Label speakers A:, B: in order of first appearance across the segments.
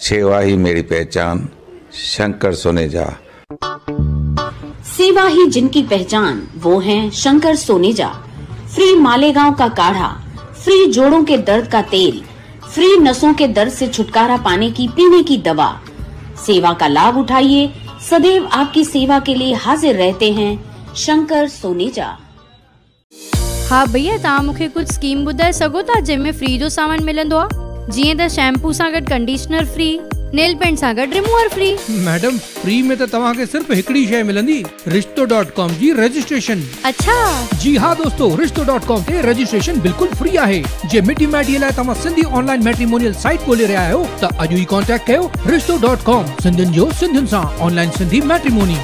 A: सेवा ही मेरी पहचान, शंकर सोनेजा।
B: सेवा ही जिनकी पहचान, वो हैं शंकर सोनेजा। फ्री मालेगांव का काढ़ा, फ्री जोड़ों के दर्द का तेल, फ्री नसों के दर्द से छुटकारा पाने की पीने की दवा। सेवा का लाभ उठाइए, सदैव आपकी सेवा के लिए हाजिर रहते हैं शंकर सोनेजा।
C: हाँ भैया, तव्हां मूंखे कुछ स्कीम ॿुधाए सघो था जंहिंमें फ्री जो सामान मिलंदो आहे? जीअं त शैम्पू सां गॾु कंडीशनर फ्री, नेल पेंट सां गॾु रिमूवर फ्री।
D: मैडम, फ्री में तो तव्हांखे सिर्फ हिकड़ी शय मिलंदी, रिश्तो.com जी रजिस्ट्रेशन।
C: अच्छा
D: जी हाँ दोस्तों, रिश्तो.com ते रजिस्ट्रेशन बिल्कुल फ्री आहे। जे मिटी माइटीअ लाइ तव्हां सिंधी ऑनलाइन मैट्रिमोनियल साइट ॻोल्हे रहिया आहियो त अॼु ई कॉन्टेक्ट कयो रिश्तो.com, सिंधियुनि जो सिंधियुनि सां ऑनलाइन सिंधी मैट्रिमोनी।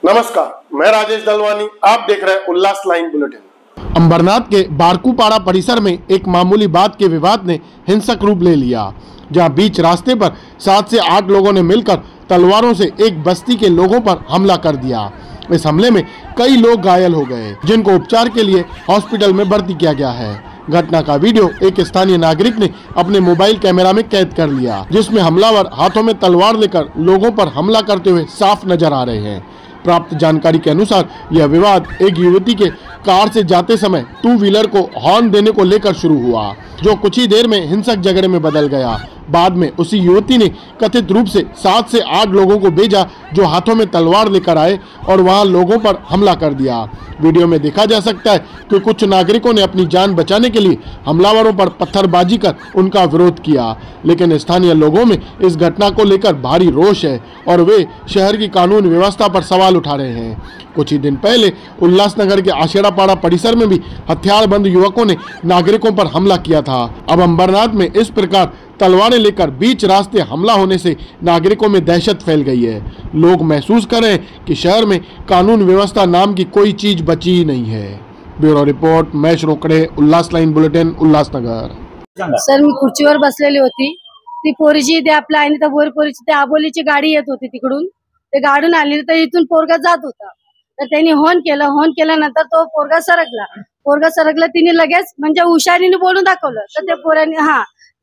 E: नमस्कार, मैं राजेश दलवानी, आप देख रहे हैं उल्लास लाइन बुलेटिन।
F: अंबरनाथ के बारकूपाड़ा परिसर में एक मामूली बात के विवाद ने हिंसक रूप ले लिया, जहां बीच रास्ते पर 7 से 8 लोगों ने मिलकर तलवारों से एक बस्ती के लोगों पर हमला कर दिया। इस हमले में कई लोग घायल हो गए, जिनको उपचार के लिए हॉस्पिटल में भर्ती किया गया है। घटना का वीडियो एक स्थानीय नागरिक ने अपने मोबाइल कैमरा में कैद कर लिया, जिसमें हमलावर हाथों में तलवार लेकर लोगों पर हमला करते हुए साफ नजर आ रहे हैं। प्राप्त जानकारी के अनुसार यह विवाद एक युवती के कार से जाते समय 2 व्हीलर को हॉर्न देने को लेकर शुरू हुआ, जो कुछ ही देर में हिंसक झगड़े में बदल गया। बाद में उसी युवती ने कथित रूप से 7 से 8 लोगों को भेजा, जो हाथों में तलवार लेकर आए और वहां लोगों पर हमला कर दिया। वीडियो में देखा जा सकता है कि कुछ नागरिकों ने अपनी जान बचाने के लिए हमलावरों पर पत्थरबाजी कर उनका विरोध किया, लेकिन स्थानीय लोगों में इस घटना को लेकर भारी रोष है और वे शहर की कानून व्यवस्था पर सवाल उठा रहे हैं। कुछ ही दिन पहले उल्लासनगर के आशेड़ापाड़ा परिसर में भी हथियारबंद युवकों ने नागरिकों पर हमला किया था। अब अंबरनाथ में इस प्रकार तलवारें लेकर बीच रास्ते हमला होने से नागरिकों में दहशत फैल गई है। लोग महसूस कर रहे हैं कि शहर में कानून व्यवस्था नाम की कोई चीज बची ही नहीं है। ब्युरो रिपोर्ट, महेश रोकडे, उल्लास लाईन बुलेटिन, उल्लासनगर।
G: सर, मी खुर्चीवर बसलेली होती, ती पोरीची ते आपल्या आणि त्या पोरीची ते आबोलीची गाडी येत होती तिकडून, ते गाडून आली तर इथून पोरगा जात होता, तर त्यांनी हॉर्न केल्यानंतर तो पोरगा सरकला, तिने लगेच म्हणजे हुशारीने बोलून दाखवलं, तर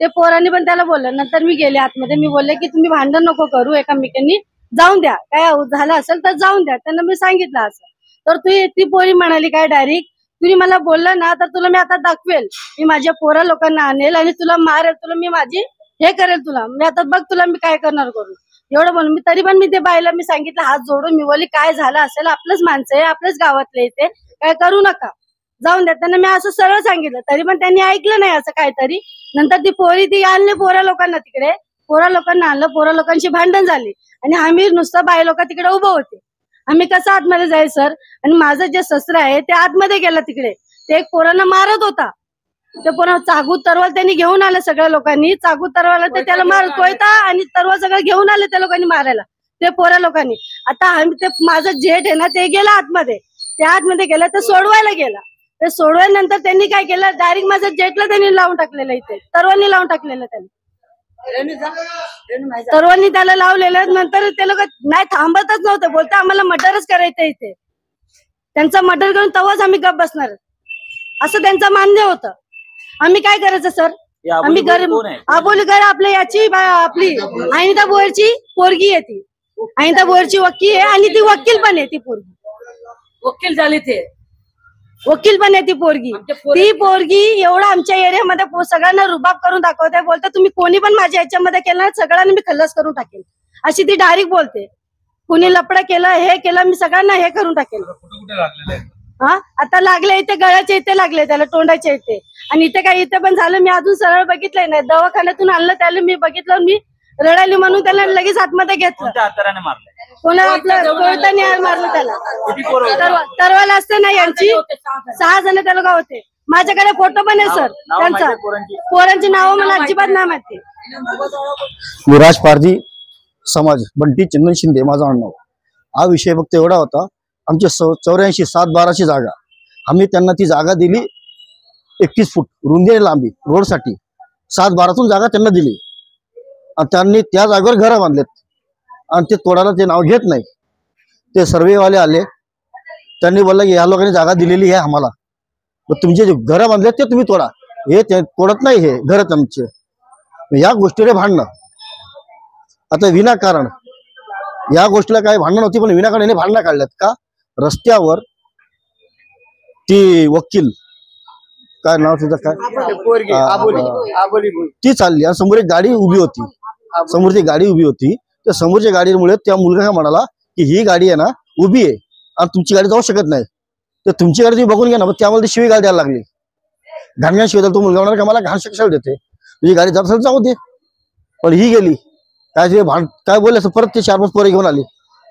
G: ते पोरांनी पण त्याला बोललं। नंतर मी गेले आतमध्ये, मी बोलले की तुम्ही भांडण नको करू, एकामेकांनी जाऊन द्या, काय झालं असेल तर जाऊन द्या, त्यांना मी सांगितलं असं। तर ती पोरी म्हणाली काय डायरेक्ट, तुम्ही मला बोलला ना तर तुला मी आता दाखवेल, मी माझ्या पोरा लोकांना आणेल आणि तुला मारेल, तुला मी माझी हे करेल, तुला मी आता बघ तुला मी काय करणार करू, एवढं बोलून मी तरी पण मी ते बाईला मी सांगितलं हात जोडून, मी बोलली काय झालं असेल, आपलंच माणसं आहे, आपल्याच गावातले येते, काय करू नका, जाऊन द्या, त्यांना मी असं सरळ सांगितलं, तरी पण त्यांनी ऐकलं नाही असं काहीतरी। नंतर ती पोरी ती आणली पोरा लोकांना तिकडे, पोरा लोकांना आणलं, पोरा लोकांची भांडण झाली आणि आम्ही नुसतं बाई लोक तिकडे उभं होते। आम्ही कसं आतमध्ये जाईल सर, आणि माझं जे शस्त्र आहे ते आतमध्ये गेलं तिकडे, ते एक पोरांना मारत होता, ते पोरा चाकू तरवाल त्यांनी घेऊन आले, सगळ्या लोकांनी चाकू तरवाला ते त्याला मारत कोयता आणि तरवाल सगळं घेऊन आले त्या लोकांनी मारायला, ते पोरा लोकांनी। आता आम्ही ते माझं जेठ आहे ना ते गेलं आतमध्ये, ते आतमध्ये गेलं, ते सोडवायला गेला, ते सोडवायनंतर त्यांनी काय केलं, डायरेक्ट माझं जेटला त्यांनी लावून टाकलेलं, इथे तरवानी लावून टाकलेलं, त्यांनी तरवानी त्याला लावलेलं। नंतर ते लोक नाही थांबतच नव्हते, बोलते आम्हाला मर्डरच करायचं इथे, त्यांचा मर्डर करून तेव्हाच आम्ही गप बसणार, असं त्यांचं मान्य होतं। आम्ही काय करायचं सर, आम्ही आबोली घर आपल्या याची आपली आईता बोरची पोरगी आहे, ती आईता बोरची वकील आहे आणि ती वकील पण आहे, ती पोरगी वकील झाली, ते वकील पण आहे ती पोरगी एवढं आमच्या एरियामध्ये सगळ्यांना रुबाब करून दाखवते, बोलते तुम्ही कोणी पण माझ्या याच्यामध्ये केलं सगळ्यांना मी खल्लास करून टाकेल, अशी ती डायरेक्ट बोलते। कुणी लपडं केलं, हे केलं, मी सगळ्यांना हे करून टाकेल। हा आता लागले इथे, गळ्याच्या इथे लागले त्याला, तोंडाच्या इथे, आणि इथे काय इथे पण झालं, मी अजून सरळ बघितलंय नाही, दवाखान्यातून आणलं त्याला, मी बघितलं, मी रडायली म्हणून त्याला लगेच आतमध्ये घेतलं, कोणा आपलं कोयताने मारलं त्याला, तरवाल असते ना यांची 6 जण त्या लोक होते, माझ्याकडे फोटो पण आहे सर त्यांचा, पोरांची नावं मला अजिबात नाही माहिती।
H: विराज पारधी समाज, बंटी चंदन शिंदे माझं नाव। हा विषय फक्त एवढा होता, आमची 84 7-12ची जागा, आम्ही त्यांना ती जागा दिली 31 फूट रुंदी लांबी रोडसाठी, 7-12तून जागा त्यांना दिली आणि त्यांनी त्या जागेवर घरं बांधलेत आणि ते तोडायला ते नाव घेत नाही। ते सर्वेवाले आले, त्यांनी बोललं की या लोकांनी जागा दिलेली आहे आम्हाला, तुमचे जे घरं बांधलेत ते तुम्ही तोडा, हे ते तोडत नाही, हे घर तुमचे, या गोष्टीने भांडणं आता विनाकारण या गोष्टीला काही भांडण होती, पण विनाकारण याने भांडणं काढल्यात का? रस्त्यावर ती वकील काय नाव तुझं काय ती चालली आणि समोर एक गाडी उभी होती, समोर ती गाडी उभी होती. त्या समोरच्या गाडीमुळे त्या मुलगा काय म्हणाला की ही गाडी आहे ना उभी आहे आणि तुमची गाडी जाऊ शकत नाही, तर तुमची गाडी तुम्ही बघून घ्या ना. मग त्यामुळे ती शिवी गाडी द्यायला लागली, घाणघाण शिवी द्यायला. तो मुलगा म्हणाला की मला घाण शिक्षा देते, तुझी गाडी जात असेल जाऊ दे. पण ही गेली काय ते काय बोलले असं, परत ते 4-5 पोरे घेऊन आली,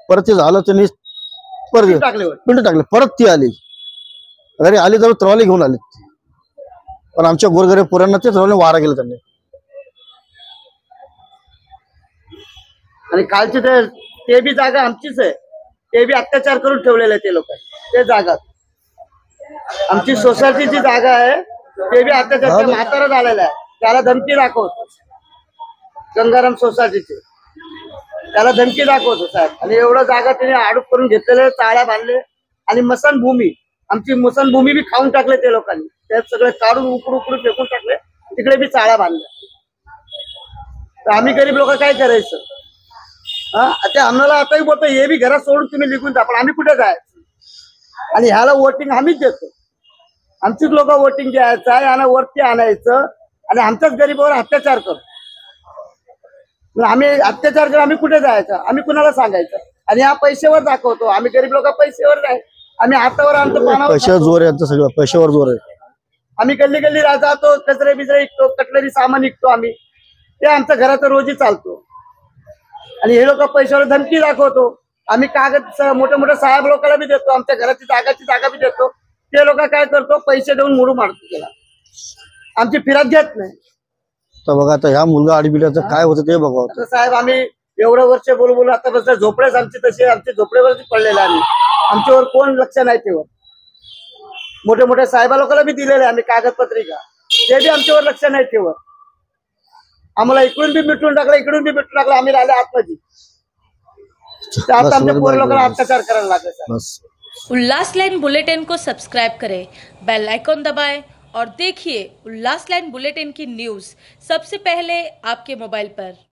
H: परत ते झालं त्यांनी परत पिंड टाकले. परत ती आली, अरे आली तर ट्रॉली घेऊन आली, पण आमच्या गोरगरीब पोरांना ते ट्रॉली वारा गेलं त्यांनी.
I: आणि कालची ते बी जागा आमचीच आहे, ते बी अत्याचार करून ठेवलेले ते लोक. ते जागा आमची सोसायटीची जागा आहे, ते बी अत्याचार म्हातारा झालेला आहे, त्याला धमकी दाखवतो. गंगाराम सोसायटीचे त्याला धमकी दाखवतो साहेब. आणि एवढं जागा त्याने आडूप करून घेतलेले, चाळ्या बांधले आणि मसानभूमी, आमची मसानभूमी बी खाऊन टाकले ते लोकांनी. त्यात सगळे काढून उकडून फेकून टाकले, तिकडे बी चाळ्या बांधल्या. तर आम्ही गरीब लोक काय करायचं? ते आम्हाला आताही बोलतो हे बी घरात सोडून तुम्ही निघून जा, पण आम्ही कुठे जायचं? आणि ह्याला वोटिंग आम्हीच देतो, आमचीच लोक वोटिंग द्यायचं आहे, यांना वरती आणायचं आणि आमच्याच गरीबावर अत्याचार करतो. आम्ही अत्याचार करून आम्ही कुठे जायचं? आम्ही कुणाला सांगायचं? आणि हा पैशावर दाखवतो, आम्ही गरीब लोक पैशावर नाही, आम्ही हातावर आणतो, पानावर
H: पैशावर जोर आहे, सगळं पैशावर जोर आहे.
I: आम्ही गल्ली गल्ली जातो, कचरे बिजरे विकतो, कटलरी सामान विकतो आम्ही, ते आमच्या घराचं रोजी चालतो. आणि हे लोक पैशावर धमकी दाखवतो. आम्ही कागद मोठे मोठे साहेब लोकांना बी देतो, आमच्या घराची जागा बी देतो. ते लोक काय करतो, पैसे देऊन मोडू मारतो त्याला, आमची फिरत घेत नाही.
H: तर बघा आता ह्या मुलगा आडबिड्याचं काय होतं ते बघा
I: साहेब. आम्ही एवढं वर्ष बोलू आता बस झोपडेच आमची तशी, आमची झोपडेवरती पडलेले आम्ही, आमच्यावर कोण लक्ष नाही ठेवत. मोठे मोठे साहेबा लोकांना बी दिलेले आम्ही कागदपत्रिका, ते बी आमच्यावर लक्ष नाही ठेवत. आम्हाला इकडून बी मिटून टाकलं, इकडून बी मिटून टाकलं, आम्ही राहिले आतमध्ये. आता आमच्या पोर लोकांना अत्याचार करायला लागले.
J: उल्लास लाइन बुलेटिन को सब्सक्राइब करें, बेल आइकॉन दबाएं और देखिए उल्लास लाइन बुलेटिन की न्यूज़ सबसे पहले आपके मोबाइल पर।